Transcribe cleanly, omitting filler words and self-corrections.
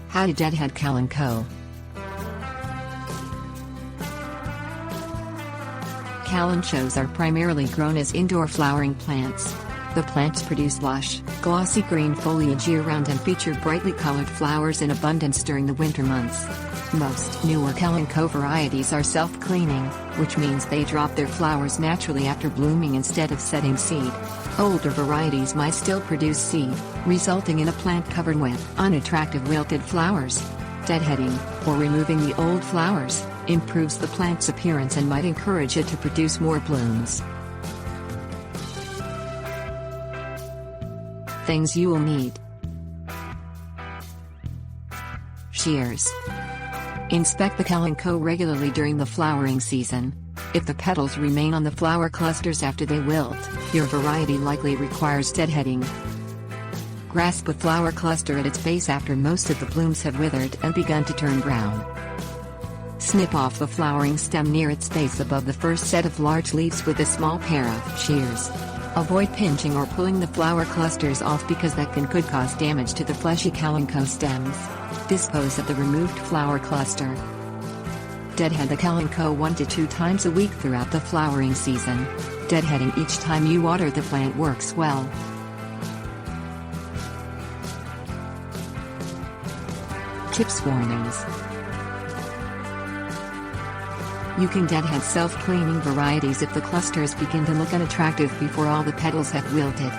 How to Deadhead Kalanchoe. Kalanchoes are primarily grown as indoor flowering plants. The plants produce lush, glossy green foliage year-round and feature brightly colored flowers in abundance during the winter months. Most newer Kalanchoe varieties are self-cleaning, which means they drop their flowers naturally after blooming instead of setting seed. Older varieties might still produce seed, resulting in a plant covered with unattractive wilted flowers. Deadheading, or removing the old flowers, improves the plant's appearance and might encourage it to produce more blooms. Things you will need: shears. Inspect the Kalanchoe regularly during the flowering season. If the petals remain on the flower clusters after they wilt, your variety likely requires deadheading. Grasp a flower cluster at its base after most of the blooms have withered and begun to turn brown. Snip off the flowering stem near its base above the first set of large leaves with a small pair of shears. Avoid pinching or pulling the flower clusters off because that could cause damage to the fleshy Kalanchoe stems. Dispose of the removed flower cluster. Deadhead the Kalanchoe 1 to 2 times a week throughout the flowering season. Deadheading each time you water the plant works well. Tips warnings. You can deadhead self-cleaning varieties if the clusters begin to look unattractive before all the petals have wilted.